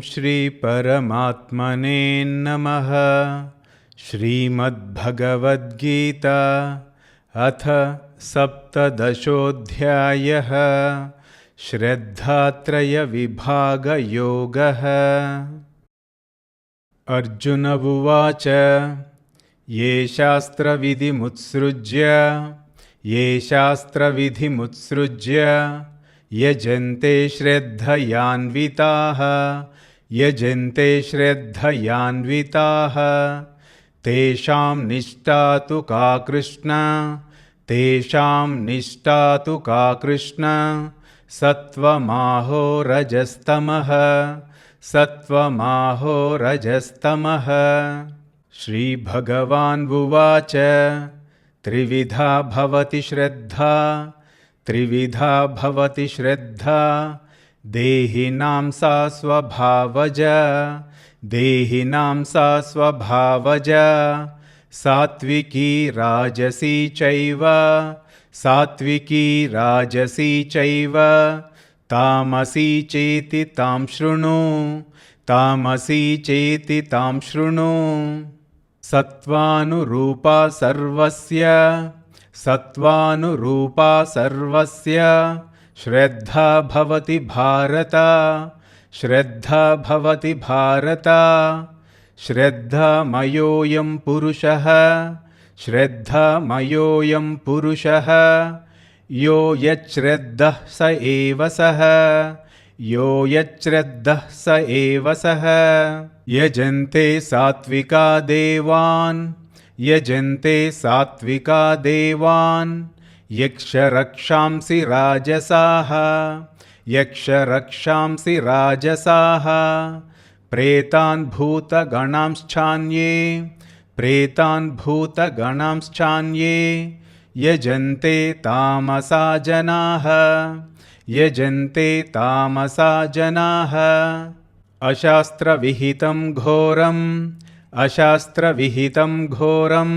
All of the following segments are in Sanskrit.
श्रीपरमात्मने नमः। श्रीमद्भगवद्गीता अथ सप्तदशोऽध्यायः। श्रद्धात्रयविभागयोगः। अर्जुन उवाच ये शास्त्रविधिमुत्सृज्य यजन्ते श्रद्धयान्विताः तेषां निष्ठा तु का कृष्ण सत्त्वमाहो रजस्तमः। श्रीभगवानुवाच त्रिविधा भवति श्रद्धा देहिनां सा स्वभावजा सात्विकी राजसी चैव तामसी चेति तां शृणु। सत्त्वानुरूपा सर्वस्य श्रद्धा भवति भारत। श्रद्धामयोऽयं पुरुषः यो यच्छ्रद्धः स एव सः। यजन्ते सात्विका देवान् यक्षरक्षांसि राजसाः प्रेतान् भूतगणांश्चान्ये यजन्ते तामसा जनाः। अशास्त्रविहितं घोरं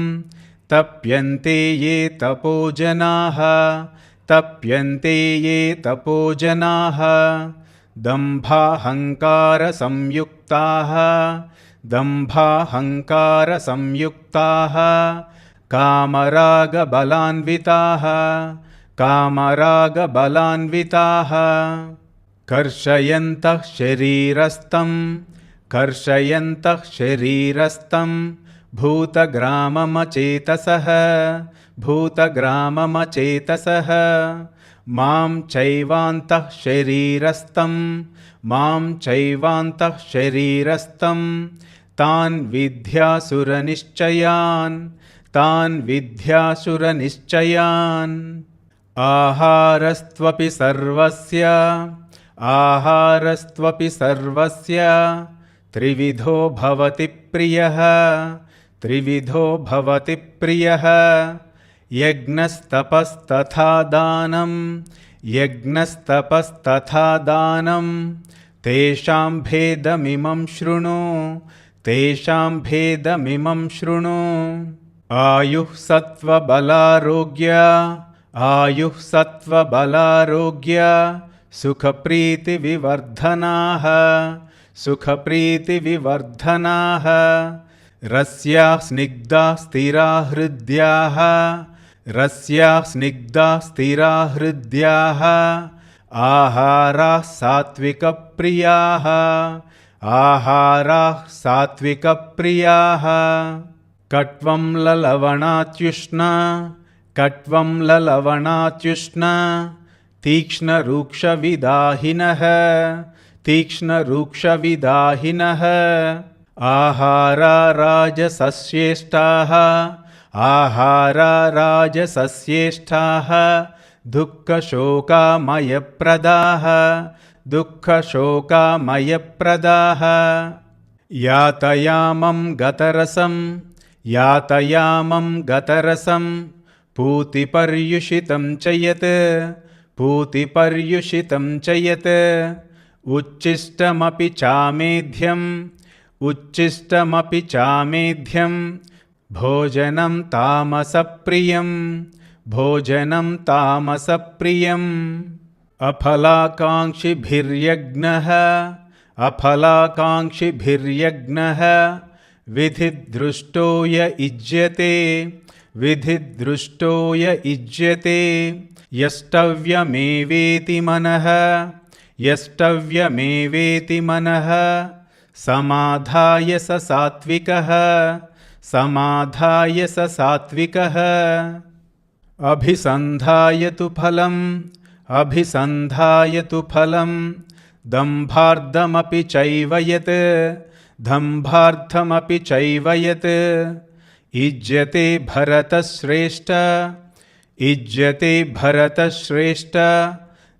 तप्यन्ते ये तपो जनाः दम्भाहङ्कारसंयुक्ताः कामरागबलान्विताः कर्षयन्तः शरीरस्थं भूतग्राममचेतसः मां चैवान्तः शरीरस्थं तान् विद्यासुरनिश्चयान्। आहारस्त्वपि सर्वस्य त्रिविधो भवति प्रियः यज्ञस्तपस्तथा दानं तेषां भेदमिमं शृणु। आयुः सत्त्वबलारोग्य सुखप्रीतिविवर्धनाः रस्याः स्निग्धाः स्थिरा हृद्याः आहाराः सात्विकप्रियाः। कट्वं ललवणात्युष्ण तीक्ष्णरूक्षविदाहिनः आहारा राजसस्येष्टाः दुःखशोकामयप्रदाः यातयामं गतरसं पूतिपर्युषितं च यत् उच्छिष्टमपि चामेध्यं भोजनं तामसप्रियम्। अफलाकाङ्क्षिभिर्यज्ञः अफलाकाङ्क्षिभिर्यज्ञः विधिदृष्टो य युज्यते विधिदृष्टो य युज्यते यष्टव्यमेवेति मनः यष्टव्यमेवेति मनः समाधाय स सात्विकः समाधाय स सात्विकः अभिसन्धाय तु फलम् दम्भार्थमपि चैव यत् दम्भार्थमपि चैव यत् युज्यते भरतश्रेष्ठ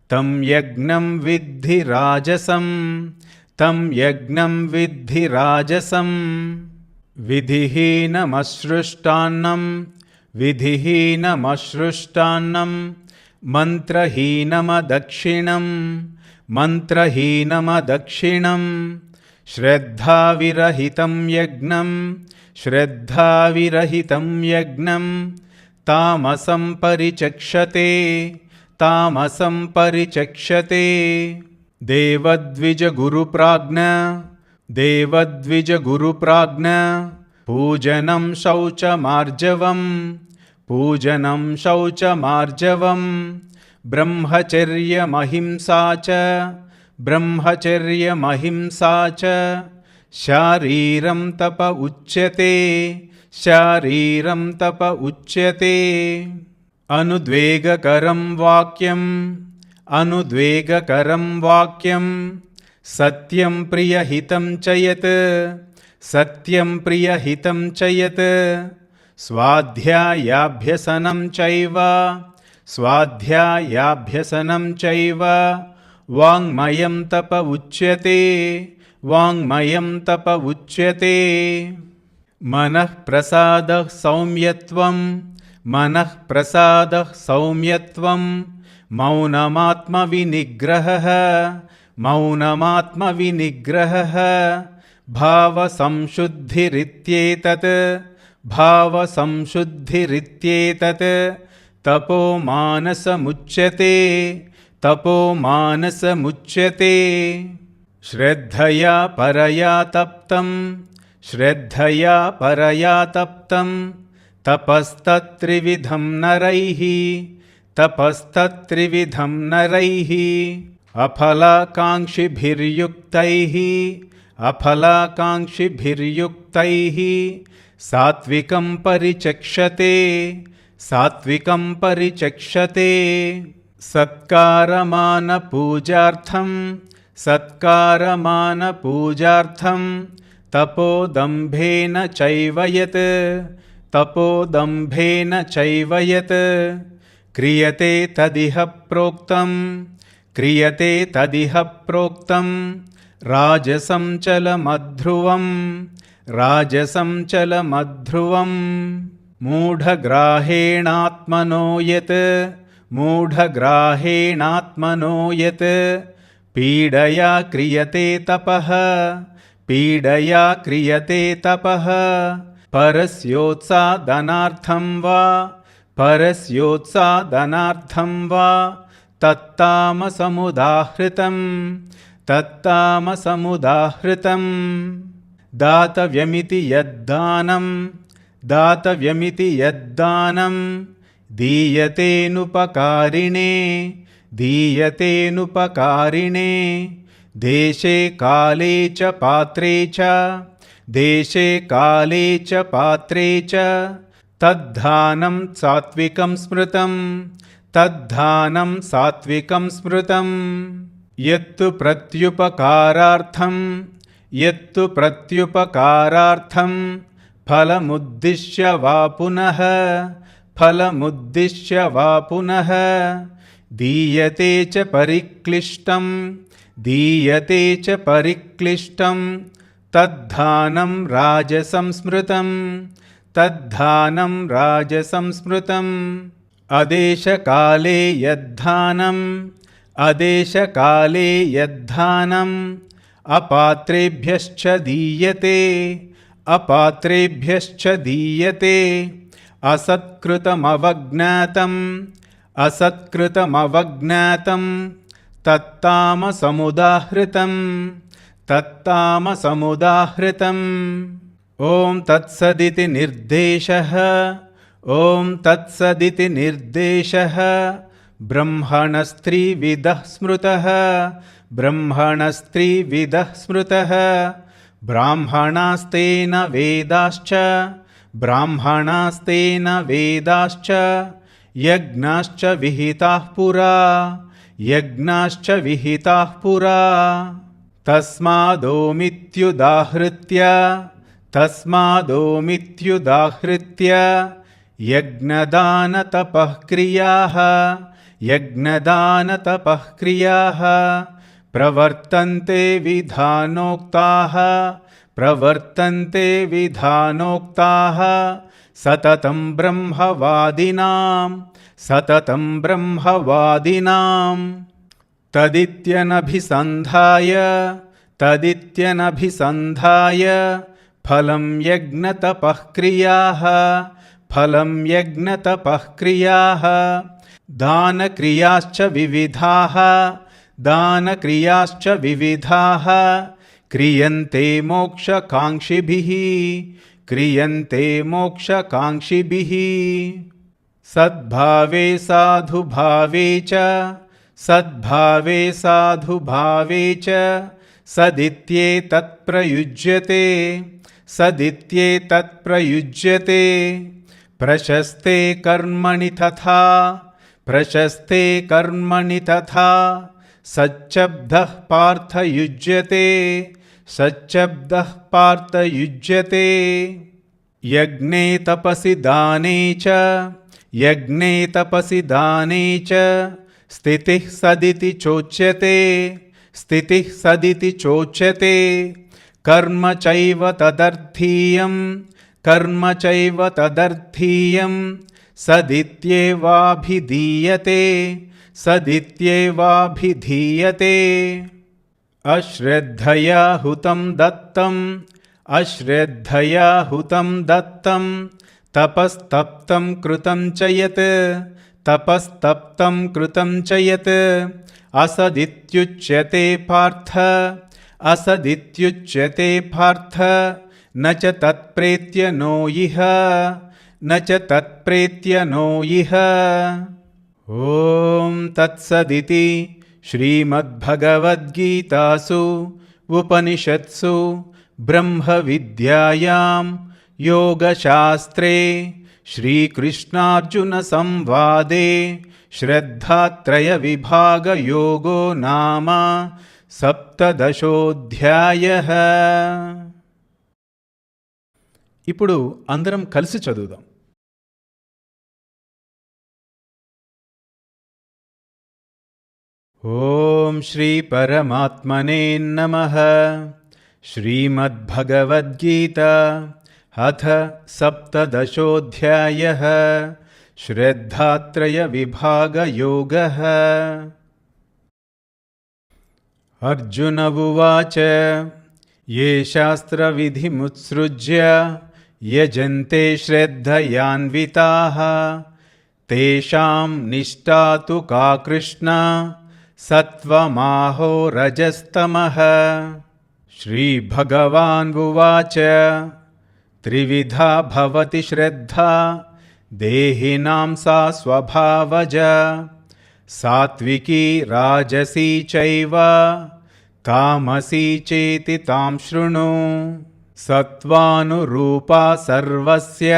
तं यज्ञं विद्धि राजसं विधिहीनमश्रुष्टान्नं मन्त्रहीनमदक्षिणं श्रद्धाविरहितं यज्ञं तामसं परिचक्षते देवद्विजगुरुप्राज्ञ पूजनं शौचमार्जवं ब्रह्मचर्यमहिंसा च शारीरं तप उच्यते अनुद्वेगकरं वाक्यं सत्यं प्रियहितं च यत् स्वाध्यायाभ्यसनं चैव वाङ्मयं तप उच्यते मनः प्रसादः सौम्यत्वं मौनमात्मविनिग्रहः भावसंशुद्धिरित्येतत् तपोमानसमुच्यते श्रद्धया परया तप्तं तपस्तत्त्रिविधं नरैः अफलाकाङ्क्षिभिर्युक्तैः सात्विकं परिचक्षते सत्कारमानपूजार्थं तपोदम्भेन चैव यत् क्रियते तदिह प्रोक्तं राजसं चलमध्रुवं मूढग्राहेणात्मनो यत् पीडया क्रियते तपः परस्योत्सादनार्थं वा तत्तामसमुदाहृतं दातव्यमिति यद्दानं दीयतेनुपकारिणे देशे काले च पात्रे च तद्धानं सात्विकं स्मृतं यत्तु प्रत्युपकारार्थं फलमुद्दिश्य वा पुनः दीयते च परिक्लिष्टं तद्धानं राजसं स्मृतम् अदेशकाले यद्धानम् अपात्रेभ्यश्च दीयते असत्कृतमवज्ञातं तत्तामसमुदाहृतं तत्तामसमुदाहृतम्। ॐ तत्सदिति निर्देशः। ॐ तत्सदिति निर्देशः। ब्रह्मणस्त्रिविधः स्मृतः। ब्रह्मणस्त्रिविधः स्मृतः। ब्राह्मणास्तेन वेदाश्च। ब्राह्मणास्तेन वेदाश्च। यज्ञाश्च विहिताः पुरा। यज्ञाश्च विहिताः पुरा। तस्मादोमित्युदाहृत्य। तस्मादोमित्युदाहृत्य यज्ञदानतपः क्रियाः। यज्ञदानतपः क्रियाः प्रवर्तन्ते विधानोक्ताः। प्रवर्तन्ते विधानोक्ताः सततं ब्रह्मवादिनां। सततं ब्रह्मवादिनां। तदित्यनभिसन्धाय। तदित्यनभिसन्धाय फलं यज्ञतपः क्रियाः। फलं यज्ञतपः क्रियाः दानक्रियाश्च विविधाः। दानक्रियाश्च विविधाः क्रियन्ते मोक्षकाङ्क्षिभिः। क्रियन्ते मोक्षकाङ्क्षिभिः। सद्भावे साधुभावे च। सद्भावे साधुभावे च सदित्येतत्प्रयुज्यते। सदित्येतत्प्रयुज्यते प्रशस्ते कर्मणि तथा। प्रशस्ते कर्मणि तथा सच्चब्दः पार्थयुज्यते। सच्चब्दः पार्थयुज्यते यज्ञे तपसि दाने च। यज्ञे तपसि दाने च स्थितिः सदिति चोच्यते। स्थितिः सदिति चोच्यते कर्म चैव तदर्थीयं। कर्म चैव तदर्थीयं सदित्येवाभिधीयते। सदित्येवाभिधीयते अश्रद्धया हुतं दत्तम्। अश्रद्धया हुतं दत्तं तपस्तप्तं कृतं च यत्। तपस्तप्तं कृतं च यत् असदित्युच्यते पार्थ। असदित्युच्यते पार्थ न च तत्प्रेत्य नो इह। न च तत्प्रेत्य नो इह। ॐ तत्सदिति श्रीमद्भगवद्गीतासु उपनिषत्सु ब्रह्मविद्यायां योगशास्त्रे श्रीकृष्णार्जुनसंवादे श्रद्धात्रयविभागयोगो नाम సప్తదశోధ్యాయః. ఇప్పుడు అందరం కలిసి చదువుదాం. ఓం శ్రీ పరమాత్మనే నమః. శ్రీమద్భగవద్గీత అథ సప్తదశోధ్యాయః. శ్రద్ధాత్రయవిభాగయోగः. अर्जुन उवाच ये शास्त्रविधिमुत्सृज्य यजन्ते श्रद्धयान्विताः तेषां निष्ठा तु का कृष्ण सत्त्वमाहो रजस्तमः. श्रीभगवान् उवाच त्रिविधा भवति श्रद्धा देहिनां सा स्वभावजा सात्विकी राजसी चैव तामसी चेति तां शृणु. सत्त्वानुरूपा सर्वस्य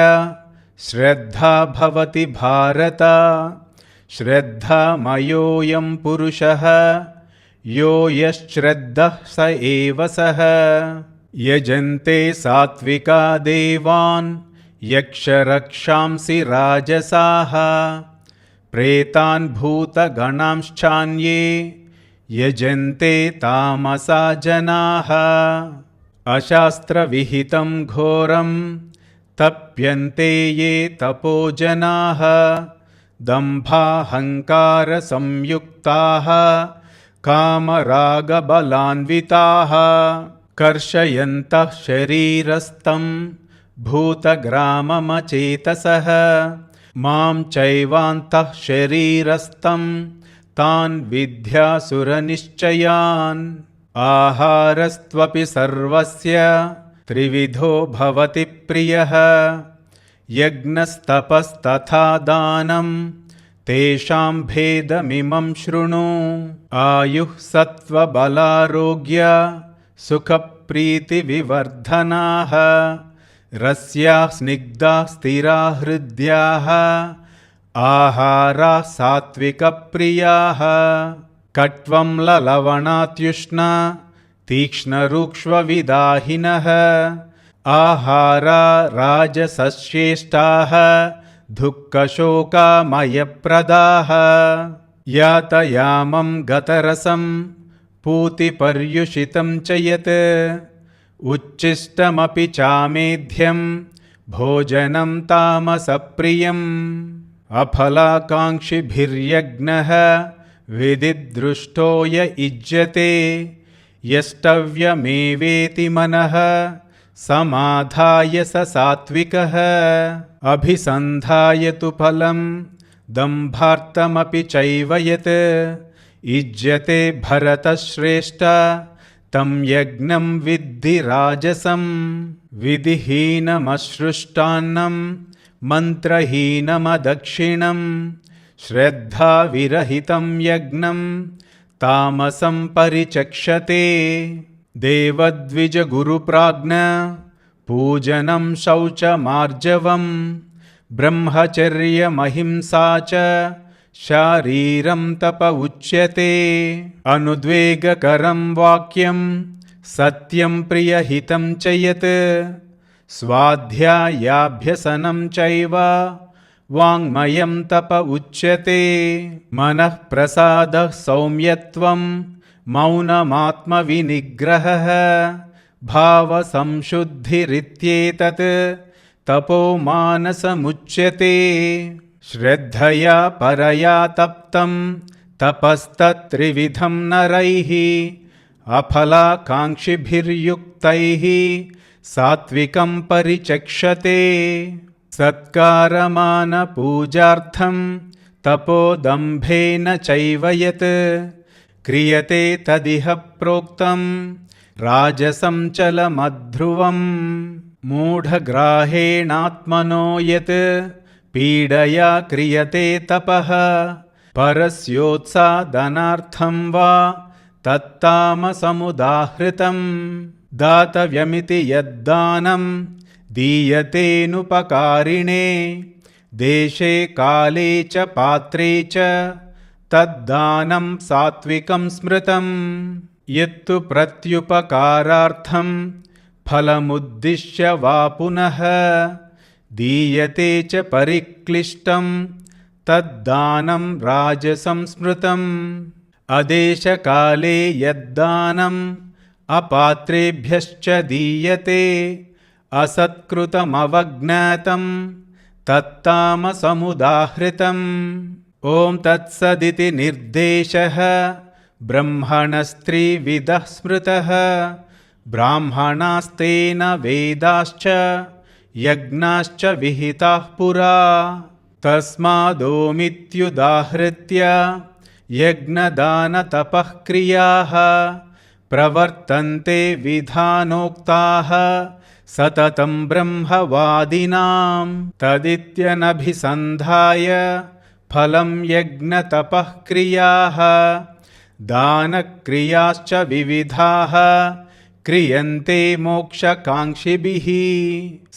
श्रद्धा भवति भारत. श्रद्धामयोऽयं पुरुषः यो यश्श्रद्धः स एव सः. यजन्ते सात्विका देवान् यक्षरक्षांसि राजसाः प्रेतान् भूतगणांश्चान्ये यजन्ते तामसा जनाः. अशास्त्रविहितं घोरं तप्यन्ते ये तपो जनाः दम्भाहङ्कारसंयुक्ताः कामरागबलान्विताः कर्षयन्तः शरीरस्थं भूतग्राममचेतसः मां चैवान्तः शरीरस्थं तान् विद्यासुरनिश्चयान्. आहारस्त्वपि सर्वस्य त्रिविधो भवति प्रियः यज्ञस्तपस्तथा दानं तेषां भेदमिमं शृणु आयुः सत्त्वबलारोग्य सुखप्रीतिविवर्धनाः रस्याः स्निग्धाः स्थिराः हृद्याः आहाराः सात्विकप्रियाः कट्वं ललवणात्युष्णा तीक्ष्णरूक्ष्मविदाहिनः आहारा राजसश्रेष्ठाः दुःखशोकामयप्रदाः यातयामं गतरसं पूतिपर्युषितं च यत् उच्छिष्टमपि चामेध्यं भोजनं तामसप्रियम् अफलाकाङ्क्षिभिर्यज्ञः विधिदृष्टो य युज्यते यष्टव्यमेवेति मनः समाधाय स सात्विकः अभिसन्धाय तु फलं दम्भार्थमपि चैव यत् युज्यते भरतश्रेष्ठ तं यज्ञं विद्धि राजसं विधिहीनमश्रुष्टान्नं मन्त्रहीनमदक्षिणं श्रद्धाविरहितं यज्ञं तामसं परिचक्षते देवद्विजगुरुप्राज्ञ पूजनं शौचमार्जवं ब्रह्मचर्यमहिंसा च शारीरं तप उच्यते अनुद्वेगकरं वाक्यं सत्यं प्रियहितं च यत् स्वाध्यायाभ्यसनं चैव वाङ्मयं तप उच्यते मनः प्रसादः सौम्यत्वं मौनमात्मविनिग्रहः भावसंशुद्धिरित्येतत् तपो मानसमुच्यते श्रद्धया परया तप्तं तपस्तत्त्रिविधं नरैः अफलाकाङ्क्षिभिर्युक्तैः सात्विकं परिचक्षते सत्कारमानपूजार्थं तपोदम्भेन चैव यत् क्रियते तदिह प्रोक्तं राजसं चलमध्रुवम् मूढग्राहेणात्मनो यत् पीडया क्रियते तपः परस्योत्सादनार्थं वा तत्तामसमुदाहृतं दातव्यमिति यद्दानं दीयतेनुपकारिणे देशे काले च पात्रे च तद्दानं सात्विकं स्मृतं यत्तु प्रत्युपकारार्थं फलमुद्दिश्य वा पुनः दीयते च परिक्लिष्टं तद्दानं राजसं स्मृतम् अदेशकाले यद्दानम् अपात्रेभ्यश्च दीयते असत्कृतमवज्ञातं तत्तामसमुदाहृतम् ॐ तत्सदिति निर्देशः ब्रह्मणस्त्रिविधः स्मृतः ब्राह्मणास्तेन वेदाश्च यज्ञाश्च विहिताः पुरा तस्मादोमित्युदाहृत्य यज्ञदानतपः क्रियाः प्रवर्तन्ते विधानोक्ताः सततं ब्रह्मवादिनां तदित्यनभिसन्धाय फलं यज्ञतपः क्रियाः दानक्रियाश्च विविधाः क्रियन्ते मोक्षकाङ्क्षिभिः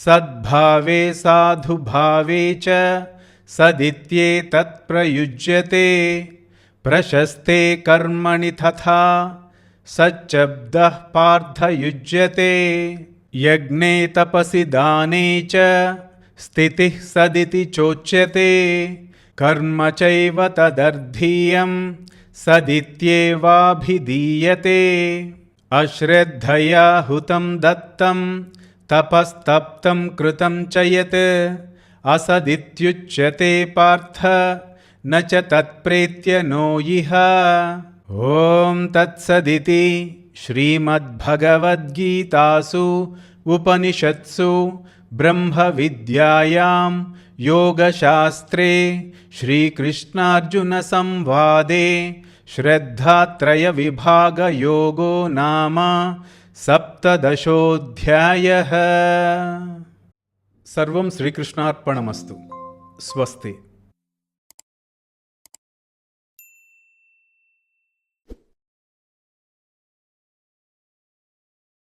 सद्भावे साधुभावे च सदित्येतत् प्रयुज्यते प्रशस्ते कर्मणि तथा सच्चब्दः पार्थयुज्यते यज्ञे तपसि दाने च स्थितिः सदिति चोच्यते कर्म चैव तदर्थीयं सदित्येवाभिधीयते अश्रद्धया हुतं दत्तं तपस्तप्तं कृतं च यत् असदित्युच्यते पार्थ न च तत्प्रेत्य नो इह ॐ तत्सदिति श्रीमद्भगवद्गीतासु उपनिषत्सु ब्रह्मविद्यायां योगशास्त्रे श्रीकृष्णार्जुनसंवादे श्रद्धात्रयविभागयोगो नाम सप्तदशोऽध्यायः। सर्वं श्रीकृष्णार्पणमस्तु। स्वस्ति।